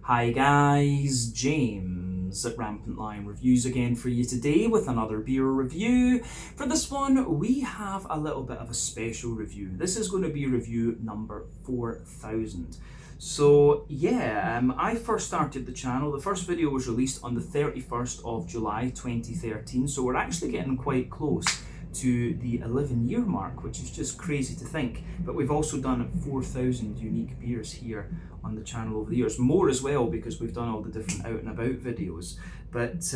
Hi guys, James at Rampant Lion Reviews again for you today with another beer review. For this one, we have a little bit of a special review. This is going to be review number 4000. So yeah, I first started the channel. The first video was released on the 31st of July 2013, so we're actually getting quite close to the 11-year mark, which is just crazy to think. But we've also done 4,000 unique beers here on the channel over the years. More as well, because we've done all the different out and about videos. But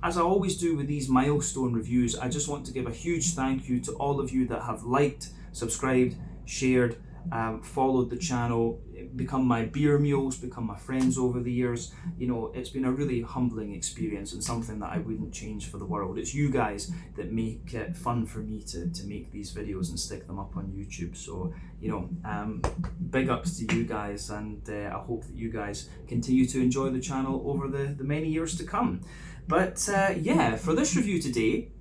as I always do with these milestone reviews, I just want to give a huge thank you to all of you that have liked, subscribed, shared, followed the channel, become my beer mules, become my friends over the years. You know, it's been a really humbling experience and something that I wouldn't change for the world. It's you guys that make it fun for me to make these videos and stick them up on YouTube. So, you know, big ups to you guys, and I hope that you guys continue to enjoy the channel over the many years to come. But yeah, for this review today,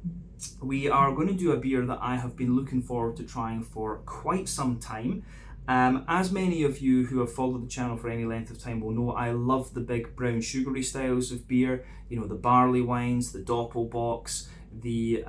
we are going to do a beer that I have been looking forward to trying for quite some time. As many of you who have followed the channel for any length of time will know, I love the big brown sugary styles of beer. You know, the barley wines, the doppelbocks, the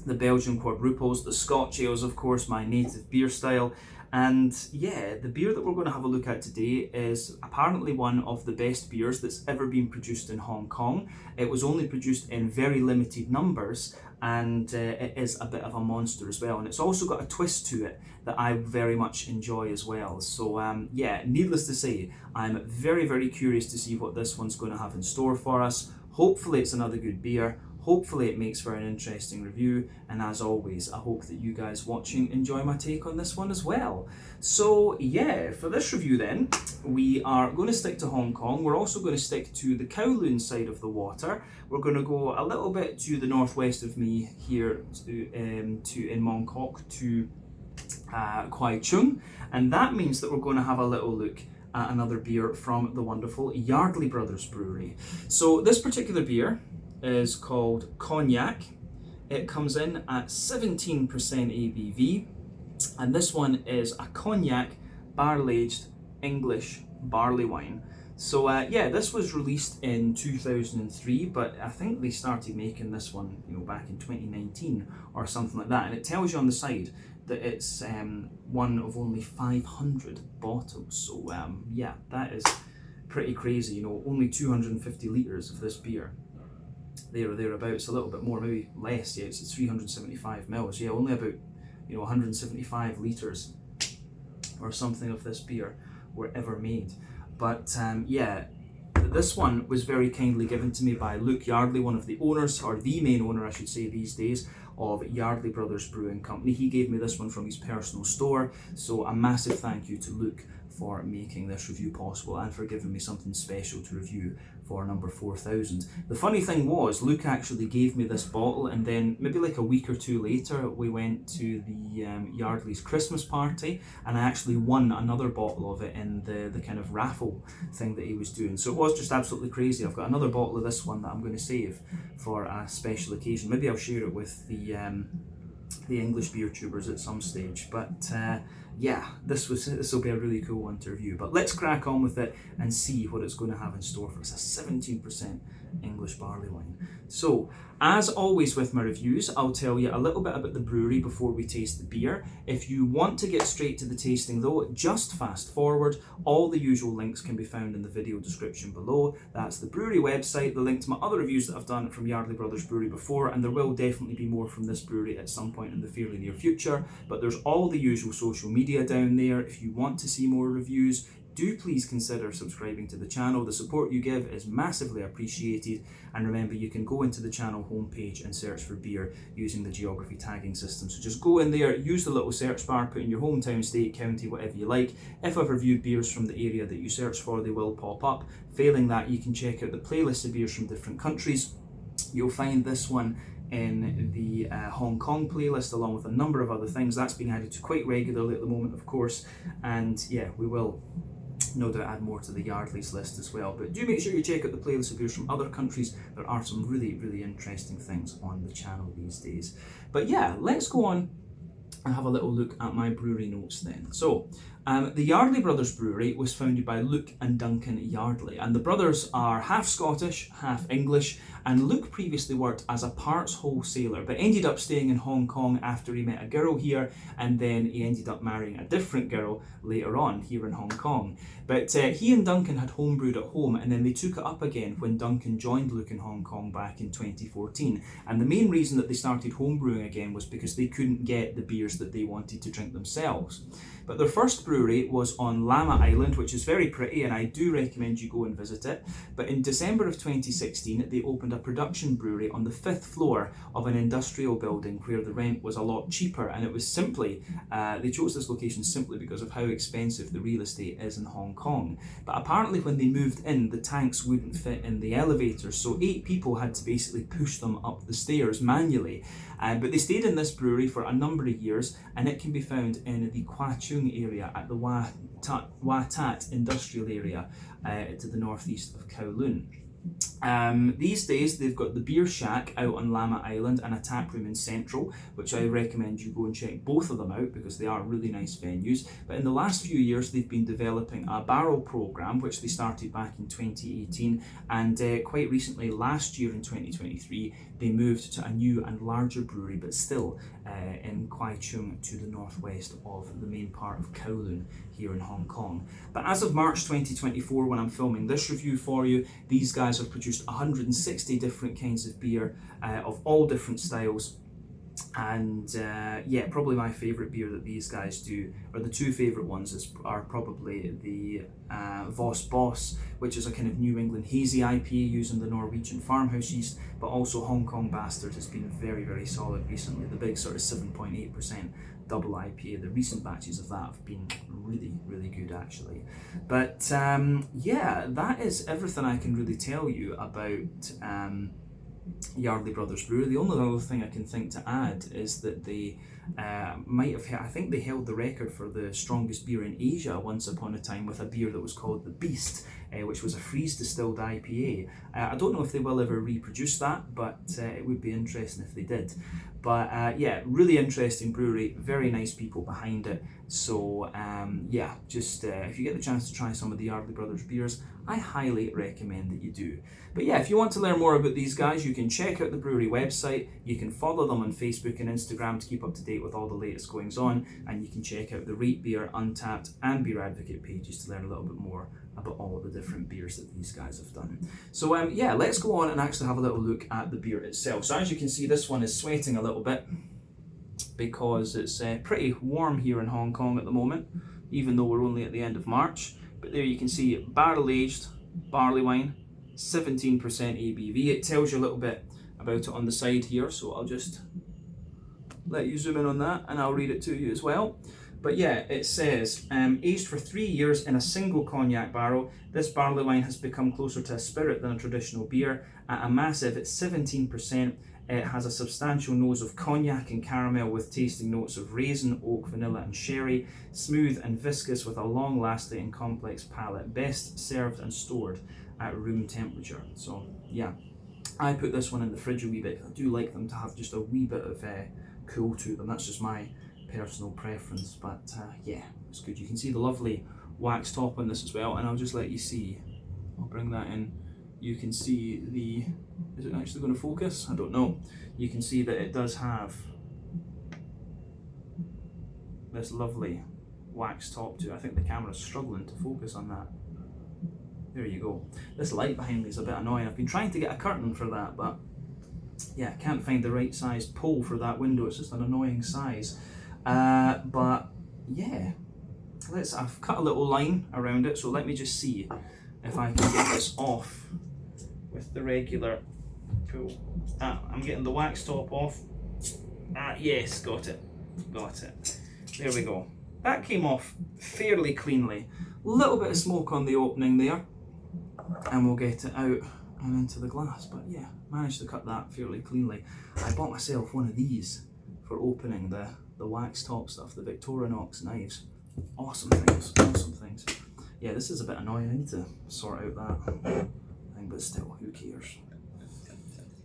Belgian quadruples, the Scotch ales, of course, my native beer style. And yeah, the beer that we're going to have a look at today is apparently one of the best beers that's ever been produced in Hong Kong. It was only produced in very limited numbers, and it is a bit of a monster as well. And it's also got a twist to it that I very much enjoy as well. So yeah, needless to say, I'm very, very curious to see what this one's going to have in store for us. Hopefully it's another good beer. Hopefully it makes for an interesting review, and as always, I hope that you guys watching enjoy my take on this one as well. So yeah, for this review then, we are going to stick to Hong Kong. We're also going to stick to the Kowloon side of the water. We're going to go a little bit to the northwest of me here in Mong Kok to Kwai Chung, and that means that we're going to have a little look at another beer from the wonderful Yardley Brothers Brewery. So this particular beer is called Cognac. It comes in at 17% ABV, and this one is a cognac barrel-aged English barley wine. So yeah, this was released in 2003, but I think they started making this one, you know, back in 2019 or something like that. And it tells you on the side that it's one of only 500 bottles. So yeah, that is pretty crazy. You know, only 250 litres of this beer. There or thereabouts, a little bit more, maybe less. Yeah, it's 375 mils. Yeah, only about, you know, 175 litres or something of this beer were ever made. But yeah, this one was very kindly given to me by Luke Yardley, one of the owners, or the main owner I should say these days, of Yardley Brothers Brewing Company. He gave me this one from his personal store, so a massive thank you to Luke for making this review possible and for giving me something special to review for number 4000. The funny thing was, Luke actually gave me this bottle, and then maybe like a week or two later we went to the Yardley's Christmas party, and I actually won another bottle of it in the kind of raffle thing that he was doing. So it was just absolutely crazy. I've got another bottle of this one that I'm going to save for a special occasion. Maybe I'll share it with the English beer tubers at some stage. But yeah, this will be a really cool one to review. But let's crack on with it and see what it's going to have in store for us. A 17% English barley wine. So, as always with my reviews, I'll tell you a little bit about the brewery before we taste the beer. If you want to get straight to the tasting though, just fast forward. All the usual links can be found in the video description below. That's the brewery website, the link to my other reviews that I've done from Yardley Brothers Brewery before, and there will definitely be more from this brewery at some point in the fairly near future. But there's all the usual social media down there. If you want to see more reviews, do please consider subscribing to the channel. The support you give is massively appreciated. And remember, you can go into the channel homepage and search for beer using the geography tagging system. So just go in there, use the little search bar, put in your hometown, state, county, whatever you like. If I've reviewed beers from the area that you search for, they will pop up. Failing that, you can check out the playlist of beers from different countries. You'll find this one in the Hong Kong playlist, along with a number of other things. That's being added to quite regularly at the moment, of course. And yeah, we will no doubt add more to the Yardley's list as well. But do make sure you check out the playlist of beers from other countries. There are some really, really interesting things on the channel these days. But yeah, let's go on and have a little look at my brewery notes then. So The Yardley Brothers Brewery was founded by Luke and Duncan Yardley, and the brothers are half Scottish, half English, and Luke previously worked as a parts wholesaler, but ended up staying in Hong Kong after he met a girl here, and then he ended up marrying a different girl later on here in Hong Kong. But he and Duncan had homebrewed at home, and then they took it up again when Duncan joined Luke in Hong Kong back in 2014. And the main reason that they started homebrewing again was because they couldn't get the beers that they wanted to drink themselves. But their first brewery was on Llama Island, which is very pretty, and I do recommend you go and visit it. But in December of 2016, they opened a production brewery on the 5th floor of an industrial building where the rent was a lot cheaper, and it was simply, they chose this location simply because of how expensive the real estate is in Hong Kong. But apparently when they moved in, the tanks wouldn't fit in the elevators, so 8 people had to basically push them up the stairs manually. But they stayed in this brewery for a number of years, and it can be found in the Kwai area at the Wa Tat industrial area to the northeast of Kowloon. These days they've got the Beer Shack out on Llama Island and a tap room in Central, which I recommend you go and check both of them out because they are really nice venues. But in the last few years they've been developing a barrel program, which they started back in 2018, and quite recently last year in 2023 they moved to a new and larger brewery, but still in Chung to the northwest of the main part of Kowloon here in Hong Kong. But as of March 2024, when I'm filming this review for you, these guys have produced 160 different kinds of beer of all different styles. And yeah, probably my favourite beer that these guys do, or the two favourite ones, are probably the Voss Boss, which is a kind of New England hazy IPA using the Norwegian farmhouse yeast, but also Hong Kong Bastard has been very, very solid recently. The big sort of 7.8% double IPA, the recent batches of that have been really, really good actually. But yeah, that is everything I can really tell you about Yardley Brothers Brewery. The only other thing I can think to add is that they might have, I think they held the record for the strongest beer in Asia once upon a time with a beer that was called the Beast, which was a freeze distilled IPA. I don't know if they will ever reproduce that, but it would be interesting if they did. But yeah, really interesting brewery, very nice people behind it. So yeah, just if you get the chance to try some of the Yardley Brothers beers, I highly recommend that you do. But yeah, if you want to learn more about these guys, you can check out the brewery website, you can follow them on Facebook and Instagram to keep up to date with all the latest goings on, and you can check out the Rate Beer, Untappd and Beer Advocate pages to learn a little bit more about all of the different beers that these guys have done. So yeah, let's go on and actually have a little look at the beer itself. So as you can see, this one is sweating a little bit because it's pretty warm here in Hong Kong at the moment, even though we're only at the end of March. But there you can see barrel aged barley wine, 17% ABV. It tells you a little bit about it on the side here, so I'll just let you zoom in on that and I'll read it to you as well. But yeah, it says, aged for 3 years in a single cognac barrel, this barley wine has become closer to a spirit than a traditional beer. At a massive, it's 17%. It has a substantial nose of cognac and caramel with tasting notes of raisin, oak, vanilla and sherry. Smooth and viscous with a long-lasting and complex palate. Best served and stored at room temperature. So yeah, I put this one in the fridge a wee bit. I do like them to have just a wee bit of cool to them. That's just my personal preference, but yeah, it's good. You can see the lovely wax top on this as well, and I'll just let you see. I'll bring that in. You can see the, is it actually going to focus? I don't know. You can see that it does have this lovely wax top to it. I think the camera's struggling to focus on that. There you go. This light behind me is a bit annoying. I've been trying to get a curtain for that, but yeah, can't find the right size pole for that window. It's just an annoying size. But yeah, I've cut a little line around it, so let me just see if I can get this off with the regular pull. I'm getting the wax top off. Yes, got it. There we go. That came off fairly cleanly. A little bit of smoke on the opening there, and we'll get it out and into the glass. But yeah, managed to cut that fairly cleanly. I bought myself one of these for opening the wax top stuff, the Victorinox knives. Awesome things. Yeah, this is a bit annoying. I need to sort out that thing, but still, who cares?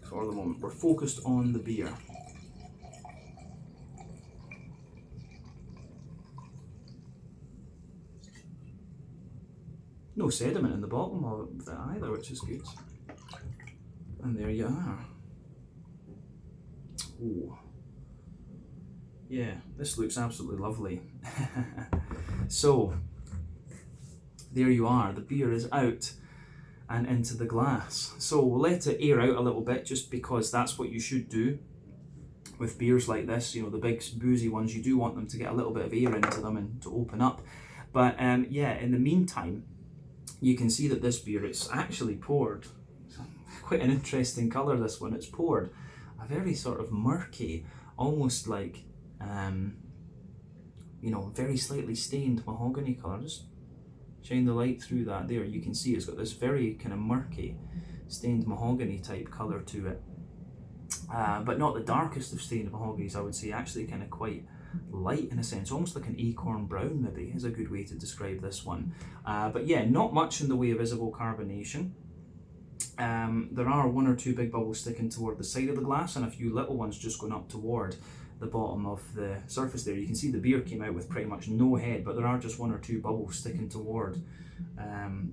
For the moment, we're focused on the beer. No sediment in the bottom of it either, which is good. And there you are. Oh, yeah, this looks absolutely lovely. So, there you are, the beer is out and into the glass. So we'll let it air out a little bit, just because that's what you should do with beers like this. You know, the big boozy ones, you do want them to get a little bit of air into them and to open up. But yeah, in the meantime, you can see that this beer, it's actually poured. It's quite an interesting colour, this one. It's poured a very sort of murky, almost like, you know, very slightly stained mahogany colour. Just shine the light through that there. You can see it's got this very kind of murky, stained mahogany type colour to it. But not the darkest of stained mahoganies, I would say. Actually kind of quite light in a sense, almost like an acorn brown maybe is a good way to describe this one. But yeah, not much in the way of visible carbonation. There are one or two big bubbles sticking toward the side of the glass and a few little ones just going up toward the bottom of the surface there. You can see the beer came out with pretty much no head, but there are just one or two bubbles sticking toward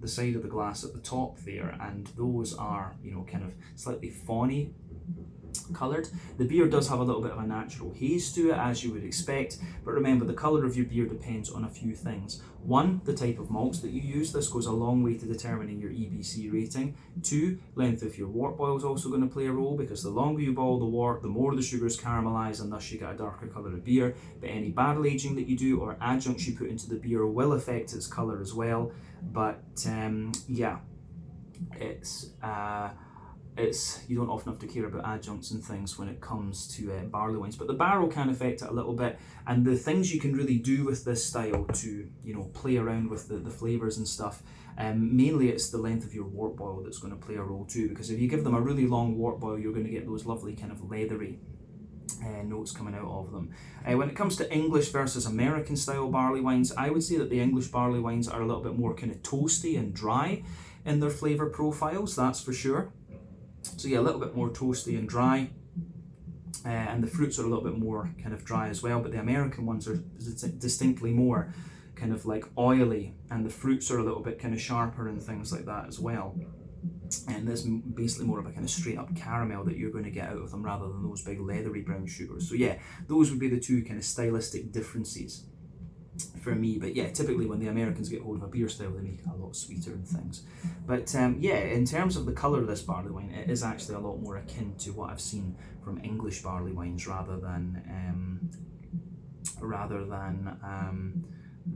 the side of the glass at the top there, and those are, you know, kind of slightly fawny coloured. The beer does have a little bit of a natural haze to it, as you would expect, but remember, the colour of your beer depends on a few things. One, the type of malts that you use. This goes a long way to determining your EBC rating. Two, length of your wort boil is also going to play a role, because the longer you boil the wort, the more the sugars caramelise, and thus you get a darker colour of beer. But any barrel aging that you do or adjuncts you put into the beer will affect its colour as well. But yeah, it's you don't often have to care about adjuncts and things when it comes to barley wines, but the barrel can affect it a little bit. And the things you can really do with this style to, you know, play around with the flavours and stuff, mainly it's the length of your wort boil that's going to play a role too, because if you give them a really long wort boil, you're going to get those lovely kind of leathery notes coming out of them. When it comes to English versus American style barley wines, I would say that the English barley wines are a little bit more kind of toasty and dry in their flavour profiles, that's for sure. So yeah, a little bit more toasty and dry, and the fruits are a little bit more kind of dry as well, but the American ones are distinctly more kind of like oily, and the fruits are a little bit kind of sharper and things like that as well. And there's basically more of a kind of straight up caramel that you're going to get out of them rather than those big leathery brown sugars. So yeah, those would be the two kind of stylistic differences for me. But yeah, typically when the Americans get hold of a beer style, they make it a lot sweeter and things. But yeah, in terms of the colour of this barley wine, it is actually a lot more akin to what I've seen from English barley wines rather than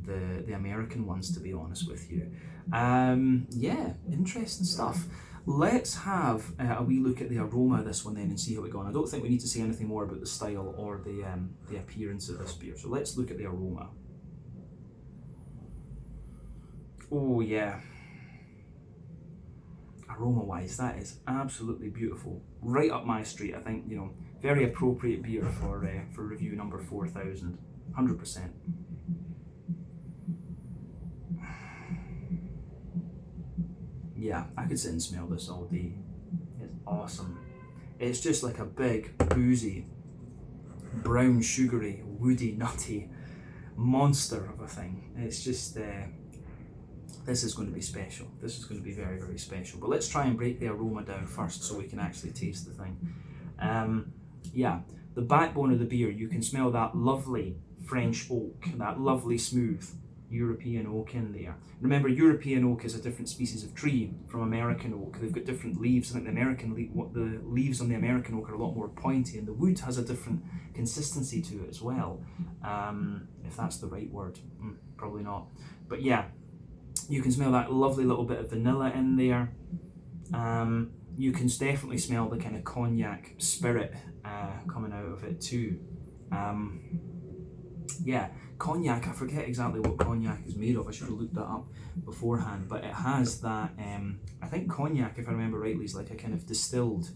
the American ones, to be honest with you. Yeah, interesting stuff. Let's have a wee look at the aroma of this one then and see how it goes. I don't think we need to say anything more about the style or the appearance of this beer. So let's look at the aroma. Oh yeah, aroma wise, that is absolutely beautiful. Right up my street. I think, you know, very appropriate beer for review number 4000. 100%. Yeah, I could sit and smell this all day. It's awesome. It's just like a big, boozy, brown, sugary, woody, nutty monster of a thing. It's just, this is going to be special. This is going to be very, very special. But let's try and break the aroma down first so we can actually taste the thing. Yeah, the backbone of the beer, you can smell that lovely French oak, that lovely smooth European oak in there. Remember, European oak is a different species of tree from American oak. They've got different leaves. I think the leaves on the American oak are a lot more pointy, and the wood has a different consistency to it as well. If that's the right word, probably not. But yeah, you can smell that lovely little bit of vanilla in there. You can definitely smell the kind of cognac spirit coming out of it too. Yeah, cognac, I forget exactly what cognac is made of. I should have looked that up beforehand, but it has that, I think cognac, if I remember rightly, is like a kind of distilled,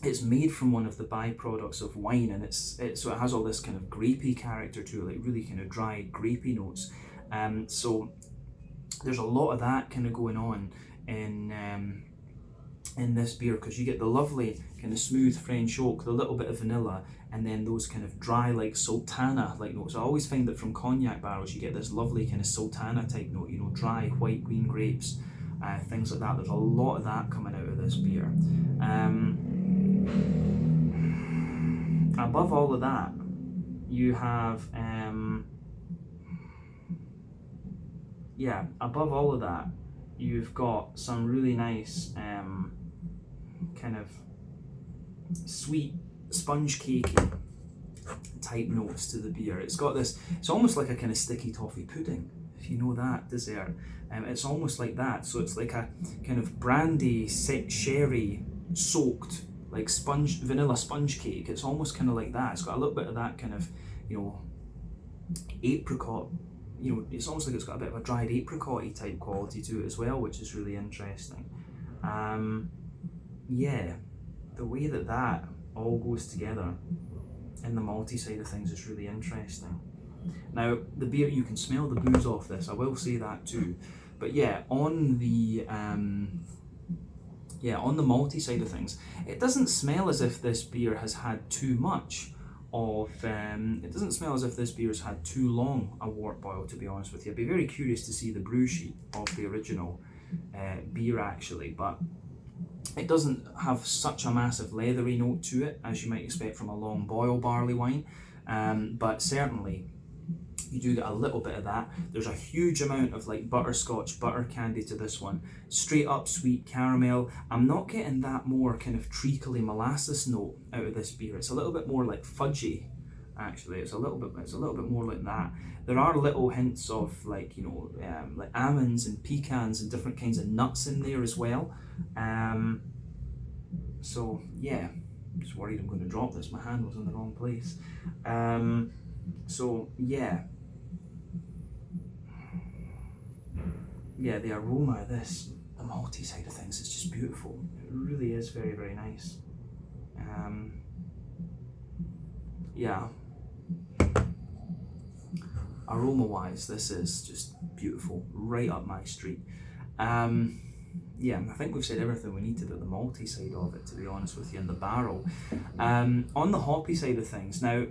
it's made from one of the byproducts of wine, and so it has all this kind of grapey character to it, like really kind of dry grapey notes. So there's a lot of that kind of going on in this beer, because you get the lovely kind of smooth French oak, the little bit of vanilla, and then those kind of dry, like sultana-like notes. I always find that from cognac barrels you get this lovely kind of sultana type note, you know, dry white green grapes, things like that. There's a lot of that coming out of this beer. Above all of that, you have, above all of that, you've got some really nice kind of sweet, sponge cakey type notes to the beer. It's got this, it's almost like a kind of sticky toffee pudding, if you know that dessert. It's almost like that, so it's like a kind of brandy, sherry soaked, like vanilla sponge cake. It's almost kind of like that. It's got a little bit of that kind of, you know, apricot, you know, it's almost like it's got a bit of a dried apricot-y type quality to it as well, which is really interesting. Yeah, the way that that all goes together in the malty side of things is really interesting. Now, the beer, you can smell the booze off this, I will say that too. But yeah, on the malty side of things, it doesn't smell as if this beer has had too much of, it doesn't smell as if this beer has had too long a wort boil, to be honest with you. I'd be very curious to see the brew sheet of the original beer actually, but it doesn't have such a massive leathery note to it as you might expect from a long boil barley wine, but certainly you do get a little bit of that. There's a huge amount of like butterscotch, butter candy to this one. Straight up sweet caramel. I'm not getting that more kind of treacly molasses note out of this beer. It's a little bit more like fudgy, actually. It's a little bit more like that. There are little hints of like, you know, like almonds and pecans and different kinds of nuts in there as well. So yeah, I'm just worried I'm going to drop this. My hand was in the wrong place. So yeah, the aroma of this, the malty side of things, is just beautiful. It really is very, very nice. Yeah, aroma wise, this is just beautiful, right up my street. Yeah, I think we've said everything we need about the malty side of it, to be honest with you, in the barrel. On the hoppy side of things, now,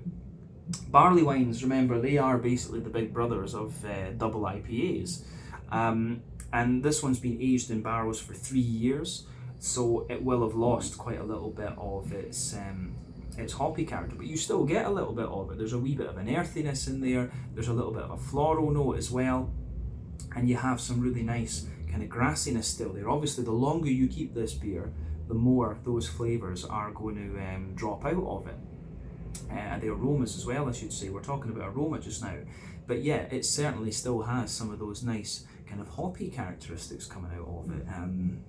barley wines, remember, they are basically the big brothers of double IPAs. And this one's been aged in barrels for 3 years, so it will have lost quite a little bit of its hoppy character, but you still get a little bit of it. There's a wee bit of an earthiness in there, there's a little bit of a floral note as well, and you have some really nice kind of grassiness still there. Obviously, the longer you keep this beer, the more those flavours are going to drop out of it. And the aromas as well, I should say. We're talking about aroma just now. But yeah, it certainly still has some of those nice kind of hoppy characteristics coming out of it.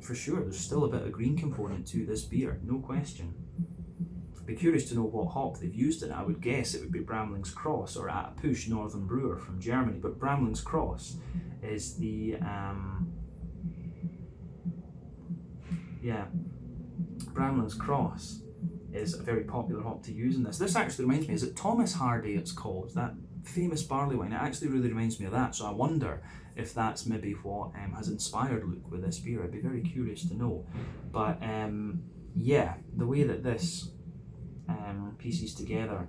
For sure, there's still a bit of green component to this beer, no question. Be curious to know what hop they've used in it. I would guess it would be Bramling's Cross or At a Push Northern Brewer from Germany, but Bramling's Cross is the Bramling's Cross is a very popular hop to use in this. This actually reminds me, is it Thomas Hardy it's called? That famous barley wine. It actually really reminds me of that, so I wonder if that's maybe what has inspired Luke with this beer. I'd be very curious to know. But yeah, the way that this pieces together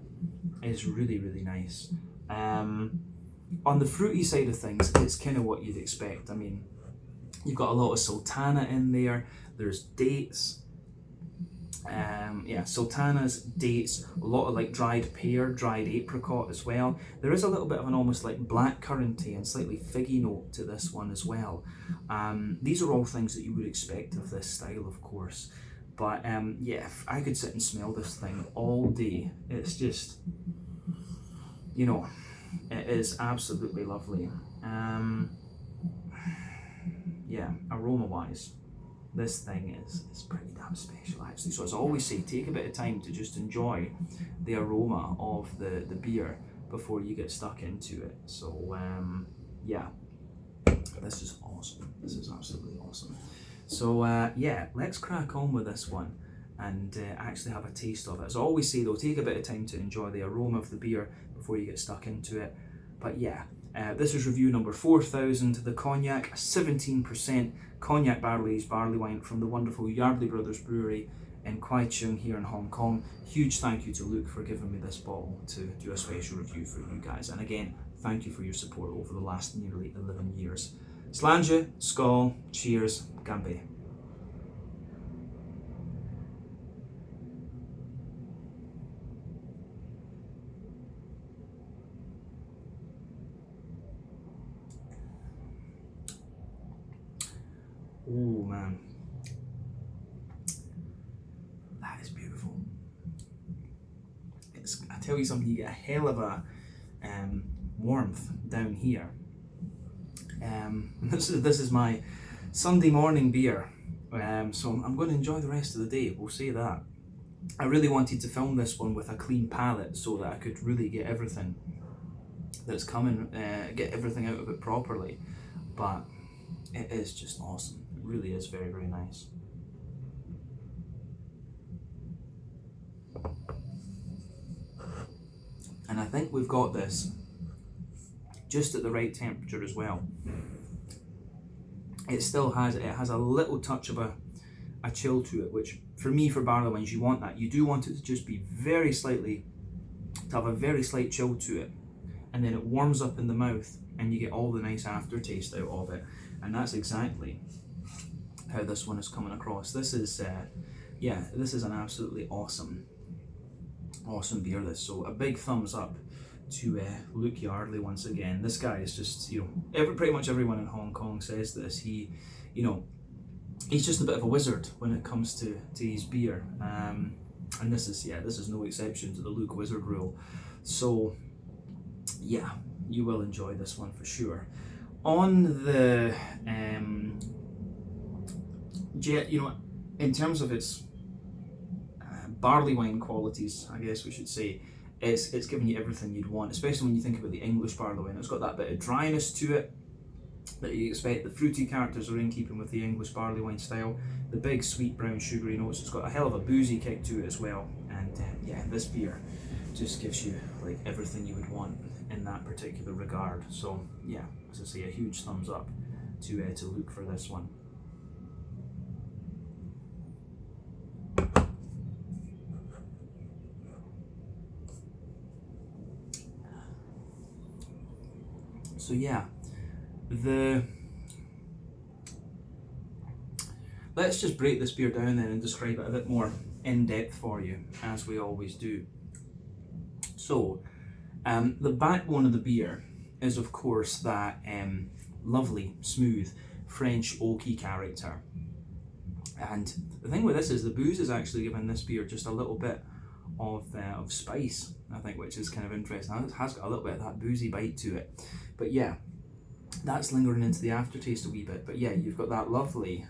is really, really nice. On the fruity side of things, it's kind of what you'd expect. I mean, you've got a lot of sultana in there, there's dates, sultanas, dates, a lot of like dried pear, dried apricot as well. There is a little bit of an almost like blackcurranty and slightly figgy note to this one as well. These are all things that you would expect of this style, of course. But yeah, I could sit and smell this thing all day. It's just, you know, it is absolutely lovely. Yeah, aroma-wise, this thing is pretty damn special actually. So as I always say, take a bit of time to just enjoy the aroma of the beer before you get stuck into it. So yeah, this is awesome. This is absolutely awesome. So yeah, let's crack on with this one and actually have a taste of it. As I always say though, take a bit of time to enjoy the aroma of the beer before you get stuck into it. But yeah, this is review number 4000, the Cognac, 17% Cognac barrel aged barley wine from the wonderful Yardley Brothers Brewery in Kwai Chung here in Hong Kong. Huge thank you to Luke for giving me this bottle to do a special review for you guys. And again, thank you for your support over the last nearly 11 years. Slàinte, skål, cheers, gambe. Oh man, that is beautiful. I tell you something, you get a hell of a warmth down here. This is my Sunday morning beer, so I'm going to enjoy the rest of the day, we'll say that. I really wanted to film this one with a clean palette so that I could really get everything that's coming, get everything out of it properly, but it is just awesome. It really is very, very nice. And I think we've got this just at the right temperature as well. It still has a little touch of a chill to it, which for me, for barley wines, you want that. You do want it to just be to have a very slight chill to it, and then it warms up in the mouth and you get all the nice aftertaste out of it. And that's exactly how this one is coming across. This is this is an absolutely awesome beer, this. So a big thumbs up to Luke Yardley once again. This guy is just, pretty much everyone in Hong Kong says this. He's just a bit of a wizard when it comes to his beer, and this is no exception to the Luke wizard rule. So yeah, you will enjoy this one for sure. On the in terms of its barley wine qualities, I guess we should say, it's giving you everything you'd want, especially when you think about the English barley wine. It's got that bit of dryness to it that you expect. The fruity characters are in keeping with the English barley wine style. The big sweet brown sugary notes. It's got a hell of a boozy kick to it as well. And this beer just gives you like everything you would want in that particular regard. So yeah, as I say, a huge thumbs up to Luke for this one. So yeah, let's just break this beer down then and describe it a bit more in depth for you, as we always do. So the backbone of the beer is of course that lovely, smooth French oaky character. And the thing with this is the booze is actually giving this beer just a little bit of spice, I think, which is kind of interesting. It has got a little bit of that boozy bite to it. But yeah, that's lingering into the aftertaste a wee bit. But yeah, you've got that lovely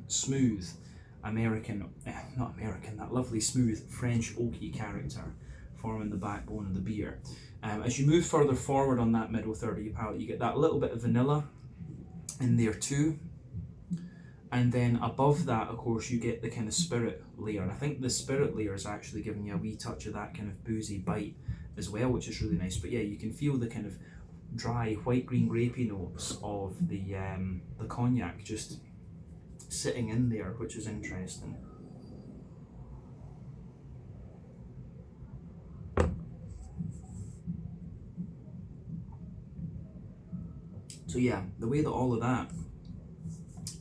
smooth that lovely smooth French oaky character forming the backbone of the beer. As you move further forward on that middle third of your palate, you get that little bit of vanilla in there too. And then above that, of course, you get the kind of spirit layer. And I think the spirit layer is actually giving you a wee touch of that kind of boozy bite as well, which is really nice. But yeah, you can feel the kind of dry white green grapey notes of the cognac just sitting in there, which is interesting. So yeah, the way that all of that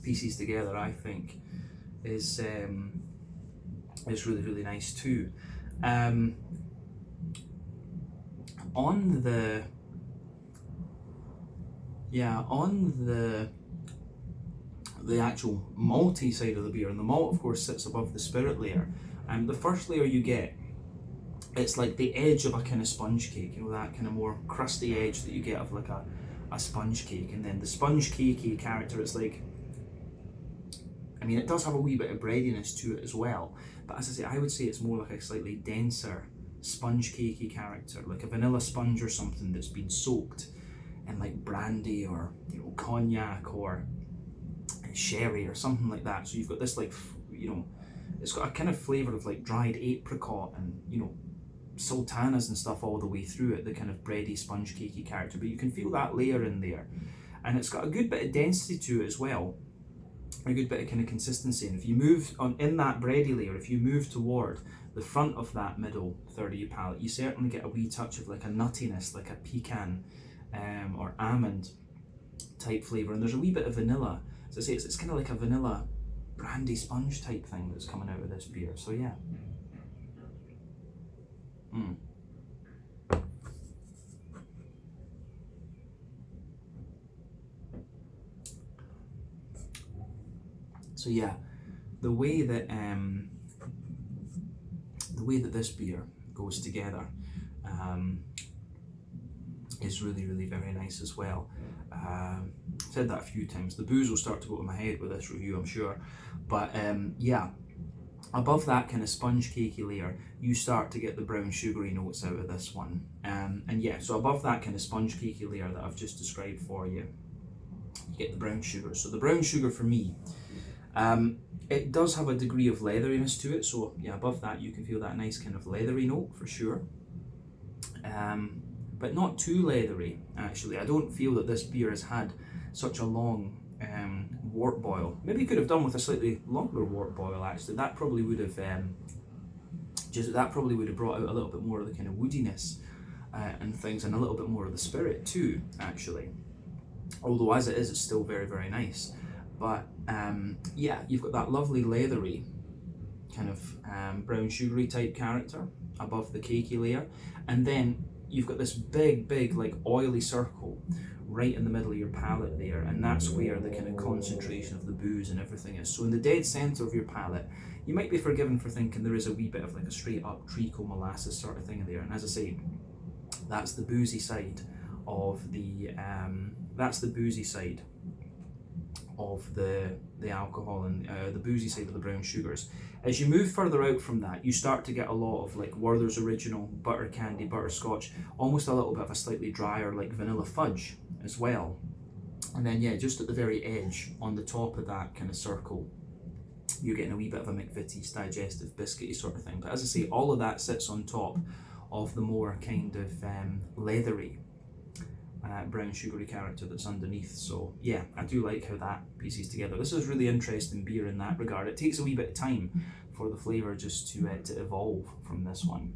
pieces together, I think, is really, really nice too. On the actual malty side of the beer, and the malt of course sits above the spirit layer, and the first layer you get, it's like the edge of a kind of sponge cake, that kind of more crusty edge that you get of like a sponge cake. And then the sponge cakey character, it's like, it does have a wee bit of breadiness to it as well, but as I say, I would say it's more like a slightly denser sponge cakey character, like a vanilla sponge or something that's been soaked in like brandy or cognac or sherry or something like that. So you've got this like it's got a kind of flavour of like dried apricot and sultanas and stuff all the way through it, the kind of bready sponge cakey character, but you can feel that layer in there, and it's got a good bit of density to it as well. a good bit of kind of consistency. And if you move on in that bready layer, if you move toward the front of that middle third of your palate, you certainly get a wee touch of like a nuttiness, like a pecan or almond type flavour. And there's a wee bit of vanilla. As I say, it's kind of like a vanilla brandy sponge type thing that's coming out of this beer. So yeah. So yeah, the way that this beer goes together is really, really very nice as well. I've said that a few times. The booze will start to go to my head with this review, I'm sure. But yeah, above that kind of sponge cakey layer, you start to get the brown sugary notes out of this one. And yeah, so above that kind of sponge cakey layer that I've just described for you, you get the brown sugar. So the brown sugar for me, it does have a degree of leatheriness to it. So yeah, above that you can feel that nice kind of leathery note for sure. But not too leathery, actually. I don't feel that this beer has had such a long wort boil. Maybe you could have done with a slightly longer wort boil, actually. That probably would have brought out a little bit more of the kind of woodiness and things, and a little bit more of the spirit too, actually. Although as it is, it's still very, very nice. But yeah, you've got that lovely leathery kind of brown sugary type character above the cakey layer, and then you've got this big like oily circle right in the middle of your palate there, and that's where the kind of concentration of the booze and everything is. So in the dead centre of your palate, you might be forgiven for thinking there is a wee bit of like a straight up treacle molasses sort of thing in there, and as I say, that's the boozy side of the alcohol and the boozy side of the brown sugars. As you move further out from that, you start to get a lot of like Werther's Original, butter candy, butterscotch, almost a little bit of a slightly drier like vanilla fudge as well. And then yeah, just at the very edge on the top of that kind of circle, you're getting a wee bit of a McVitie's digestive biscuity sort of thing. But as I say, all of that sits on top of the more kind of leathery brown sugary character that's underneath. So yeah, I do like how that pieces together. This is really interesting beer in that regard. It takes a wee bit of time for the flavour just to evolve from this one.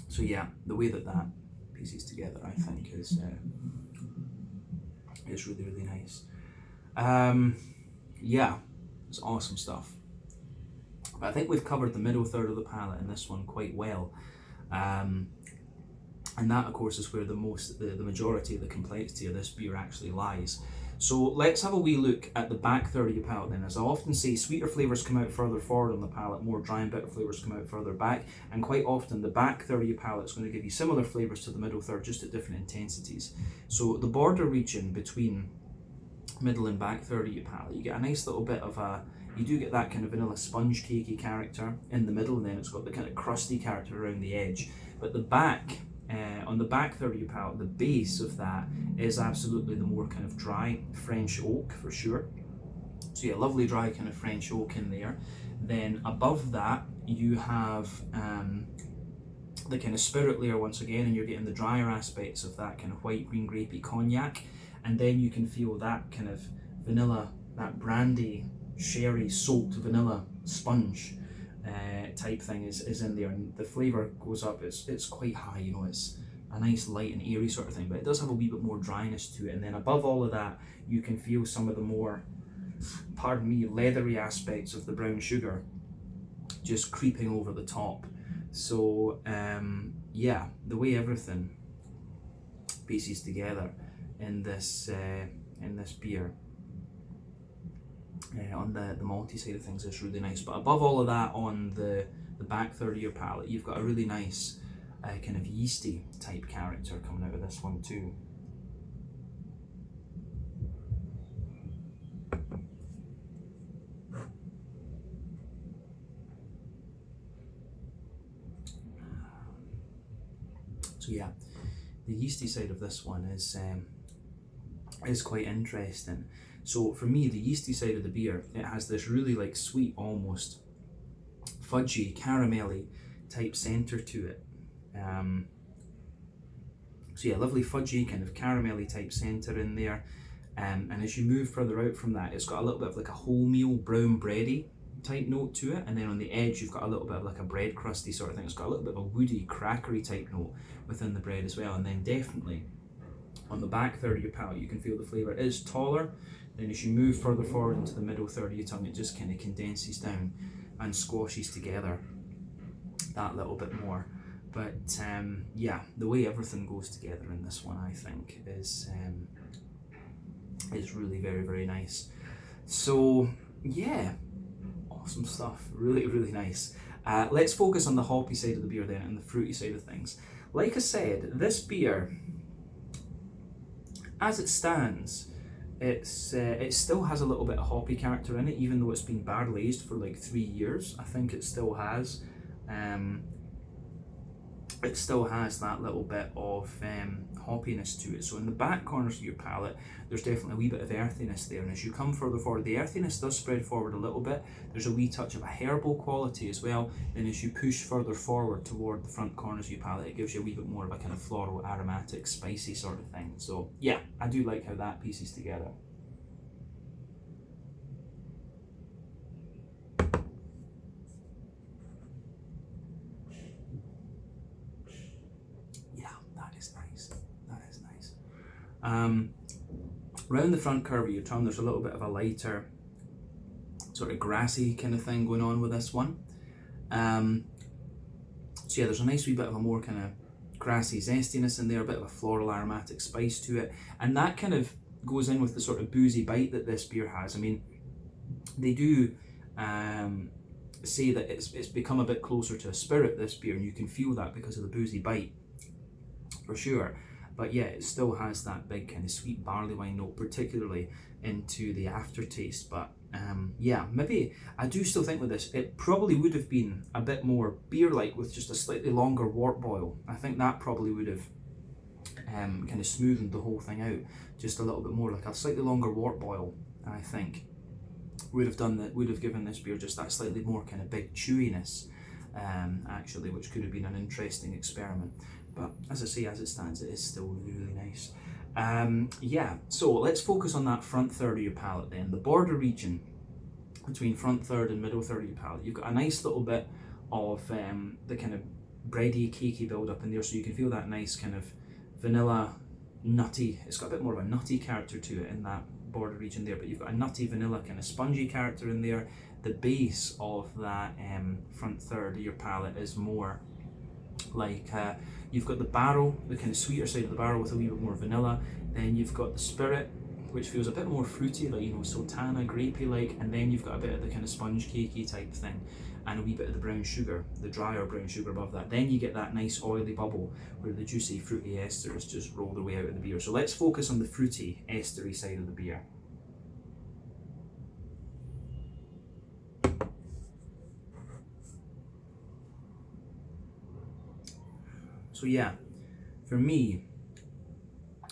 So yeah, the way that pieces together, I think, is really, really nice. Yeah, it's awesome stuff. But I think we've covered the middle third of the palate in this one quite well. And that, of course, is where the majority of the complexity of this beer actually lies. So let's have a wee look at the back third of your palate then. As I often say, sweeter flavours come out further forward on the palate, more dry and bitter flavours come out further back, and quite often the back third of your palate is going to give you similar flavours to the middle third, just at different intensities. So the border region between middle and back third of your palate, you get a nice little bit of you do get that kind of vanilla sponge cakey character in the middle, and then it's got the kind of crusty character around the edge. But the back, on the back third of your palate, the base of that is absolutely the more kind of dry French oak for sure. So yeah, lovely dry kind of French oak in there. Then above that you have the kind of spirit layer once again, and you're getting the drier aspects of that kind of white, green, grapey cognac. And then you can feel that kind of vanilla, that brandy, sherry, soaked vanilla sponge type thing is in there, and the flavour goes up. It's quite high, you know, it's a nice light and airy sort of thing, but it does have a wee bit more dryness to it. And then above all of that, you can feel some of the more, pardon me, leathery aspects of the brown sugar just creeping over the top. So yeah, the way everything pieces together in this beer on the malty side of things is really nice. But above all of that, on the back third of your palate, you've got a really nice kind of yeasty type character coming out of this one too. So yeah, the yeasty side of this one is quite interesting. So for me, the yeasty side of the beer, it has this really like sweet, almost fudgy, caramelly type centre to it. So yeah, lovely fudgy kind of caramelly type centre in there. And as you move further out from that, it's got a little bit of like a wholemeal brown bready type note to it, and then on the edge you've got a little bit of like a bread crusty sort of thing. It's got a little bit of a woody, crackery type note within the bread as well. And then definitely on the back third of your palate you can feel the flavour is taller. Then as you move further forward into the middle third of your tongue, it just kind of condenses down and squashes together that little bit more. But yeah, the way everything goes together in this one, I think, is really very, very nice. So yeah, awesome stuff, really, really nice. Let's focus on the hoppy side of the beer then and the fruity side of things. Like I said, this beer, as it stands, it still has a little bit of hoppy character in it, even though it's been barrel aged for like 3 years. I think it still has that little bit of hoppiness to it. So in the back corners of your palate, there's definitely a wee bit of earthiness there, and as you come further forward, the earthiness does spread forward a little bit. There's a wee touch of a herbal quality as well, and as you push further forward toward the front corners of your palate, it gives you a wee bit more of a kind of floral, aromatic, spicy sort of thing. So yeah, I do like how that pieces together. Round the front curve of your tongue, there's a little bit of a lighter, sort of grassy kind of thing going on with this one. So yeah, there's a nice wee bit of a more kind of grassy zestiness in there, a bit of a floral aromatic spice to it, and that kind of goes in with the sort of boozy bite that this beer has. I mean, they do say that it's become a bit closer to a spirit, this beer, and you can feel that because of the boozy bite, for sure. But yeah, it still has that big kind of sweet barley wine note, particularly into the aftertaste. But yeah, maybe I do still think with this, it probably would have been a bit more beer-like with just a slightly longer wort boil. I think that probably would have kind of smoothened the whole thing out just a little bit more. Like a slightly longer wort boil, I think, would have given this beer just that slightly more kind of big chewiness, actually, which could have been an interesting experiment. But as I say, as it stands, it is still really, really nice. Yeah, so let's focus on that front third of your palate then. The border region between front third and middle third of your palate, you've got a nice little bit of the kind of bready, cakey build up in there, so you can feel that nice kind of vanilla, nutty, it's got a bit more of a nutty character to it in that border region there, but you've got a nutty vanilla kind of spongy character in there. The base of that front third of your palate is more like you've got the barrel, the kind of sweeter side of the barrel with a wee bit more vanilla. Then you've got the spirit, which feels a bit more fruity, like, you know, sultana, grapey like, and then you've got a bit of the kind of sponge cakey type thing, and a wee bit of the brown sugar, the drier brown sugar above that. Then you get that nice oily bubble where the juicy fruity esters just roll their way out of the beer. So let's focus on the fruity estery side of the beer. So yeah, for me,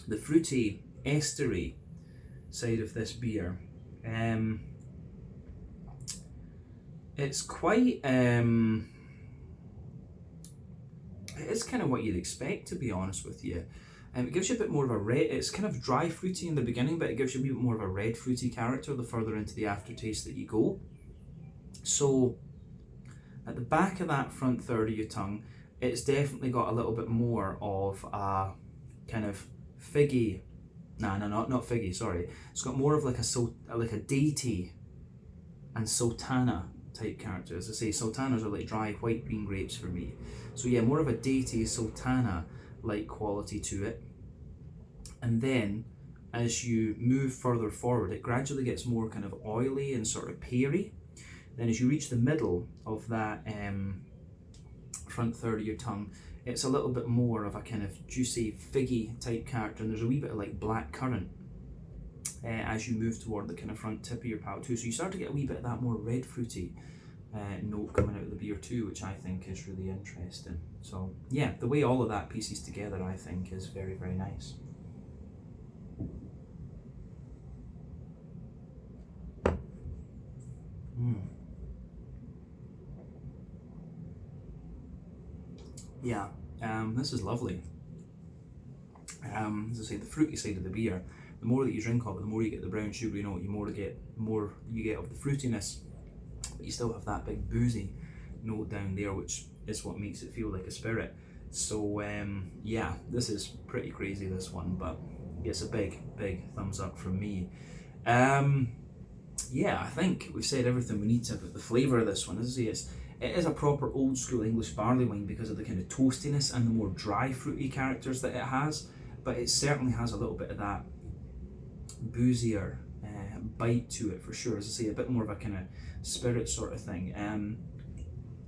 the fruity estery side of this beer, it's quite, it's kind of what you'd expect, to be honest with you. It gives you a bit more of a red, it's kind of dry fruity in the beginning, but it gives you a bit more of a red fruity character the further into the aftertaste that you go. So at the back of that front third of your tongue, it's definitely got a little bit more of a kind of figgy, not figgy, sorry. It's got more of like a dainty and sultana type character. As I say, sultanas are like dry white green grapes for me. So yeah, more of a dainty sultana like quality to it. And then as you move further forward, it gradually gets more kind of oily and sort of peary. Then as you reach the middle of that front third of your tongue, it's a little bit more of a kind of juicy, figgy type character, and there's a wee bit of like black currant as you move toward the kind of front tip of your palate too. So you start to get a wee bit of that more red fruity note coming out of the beer too, which I think is really interesting. So yeah, the way all of that pieces together, I think, is very, very nice. Yeah, this is lovely. As I say, the fruity side of the beer, the more that you drink of it, the more you get the brown sugary note, the more you get of the fruitiness, but you still have that big boozy note down there, which is what makes it feel like a spirit. So yeah, this is pretty crazy, this one, but it's a big thumbs up from me. Yeah, I think we've said everything we need to about the flavour of this one. As I say, it is a proper old school English barley wine because of the kind of toastiness and the more dry fruity characters that it has, but it certainly has a little bit of that boozier bite to it for sure. As I say, a bit more of a kind of spirit sort of thing.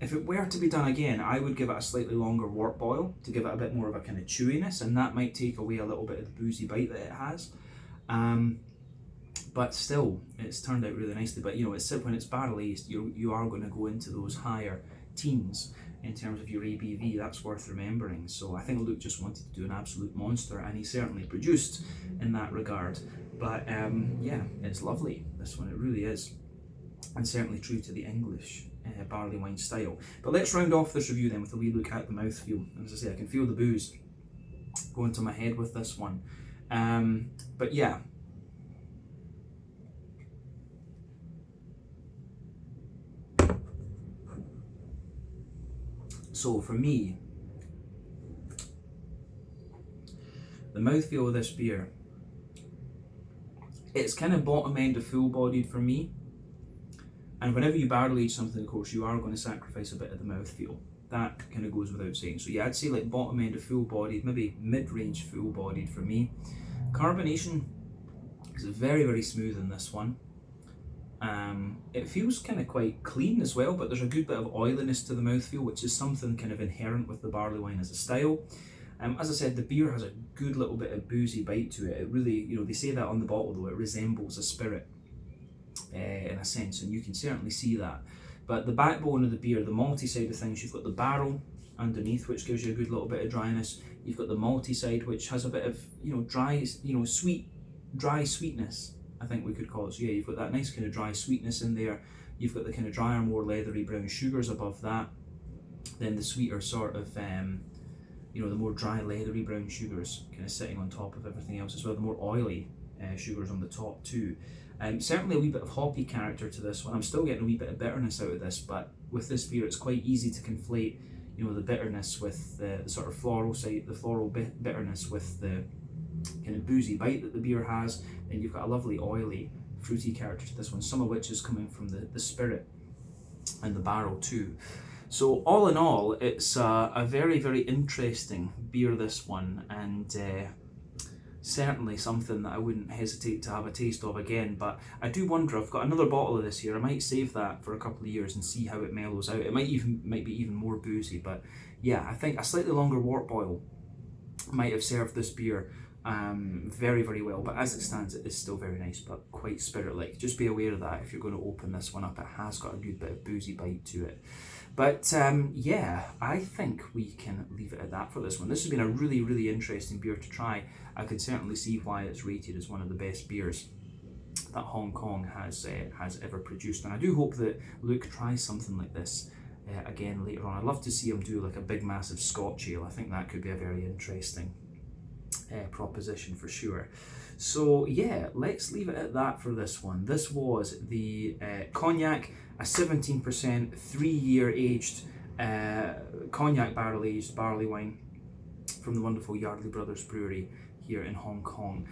If it were to be done again, I would give it a slightly longer wort boil to give it a bit more of a kind of chewiness, and that might take away a little bit of the boozy bite that it has. But still, it's turned out really nicely. But you know, when it's barrel aged, you are going to go into those higher teens in terms of your ABV. That's worth remembering. So I think Luke just wanted to do an absolute monster, and he certainly produced in that regard. But yeah, it's lovely, this one, it really is, and certainly true to the English barley wine style. But let's round off this review then with a wee look at the mouthfeel. As I say, I can feel the booze going to my head with this one. But yeah. So for me, the mouthfeel of this beer, it's kind of bottom end of full bodied for me. And whenever you barrel age something, of course, you are going to sacrifice a bit of the mouthfeel. That kind of goes without saying. So yeah, I'd say like bottom end of full bodied, maybe mid-range full bodied for me. Carbonation is very smooth in this one. It feels kind of quite clean as well, but there's a good bit of oiliness to the mouthfeel, which is something kind of inherent with the barley wine as a style. As I said, the beer has a good little bit of boozy bite to it. It really, you know, they say that on the bottle though, it resembles a spirit in a sense, and you can certainly see that. But the backbone of the beer, the malty side of things, you've got the barrel underneath, which gives you a good little bit of dryness. You've got the malty side, which has a bit of, you know, dry, you know, dry sweetness, I think we could call it. So yeah, you've got that nice kind of dry sweetness in there. You've got the kind of drier, more leathery brown sugars above that. Then the sweeter sort of, you know, the more dry, leathery brown sugars kind of sitting on top of everything else as well. The more oily sugars on the top too. Certainly a wee bit of hoppy character to this one. I'm still getting a wee bit of bitterness out of this, but with this beer, it's quite easy to conflate, you know, the bitterness with the sort of floral side, the floral bitterness with the kind of boozy bite that the beer has. Then you've got a lovely oily, fruity character to this one, some of which is coming from the spirit and the barrel too. So all in all, it's a very interesting beer, this one, and certainly something that I wouldn't hesitate to have a taste of again. But I do wonder, I've got another bottle of this here, I might save that for a couple of years and see how it mellows out. It might be even more boozy, but yeah, I think a slightly longer wort boil might have served this beer very well. But as it stands, it is still very nice, but quite spirit-like. Just be aware of that if you're going to open this one up. It has got a good bit of boozy bite to it. But yeah, I think we can leave it at that for this one. This has been a really interesting beer to try. I can certainly see why it's rated as one of the best beers that Hong Kong has ever produced. And I do hope that Luke tries something like this again later on. I'd love to see him do like a big massive Scotch ale. I think that could be a very interesting proposition for sure. So yeah, let's leave it at that for this one. This was the Cognac, a 17% 3-year aged Cognac barrel aged barley wine from the wonderful Yardley Brothers Brewery here in Hong Kong.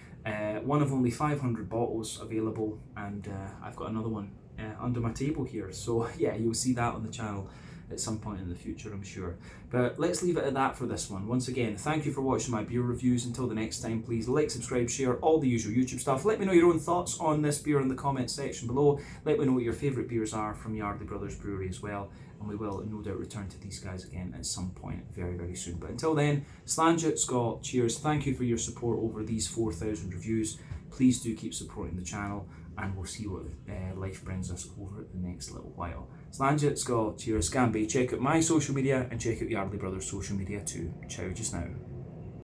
One of only 500 bottles available, and I've got another one under my table here. So yeah, you'll see that on the channel at some point in the future, I'm sure. But let's leave it at that for this one. Once again, thank you for watching my beer reviews. Until the next time, please like, subscribe, share, all the usual YouTube stuff. Let me know your own thoughts on this beer in the comments section below. Let me know what your favourite beers are from Yardley Brothers Brewery as well. And we will no doubt return to these guys again at some point very soon. But until then, Slàinte Scott, cheers. Thank you for your support over these 4,000 reviews. Please do keep supporting the channel, and we'll see what life brings us over the next little while. Slàinte Scott, cheers. Gamby, check out my social media and check out Yardley Brothers social media too. Ciao just now.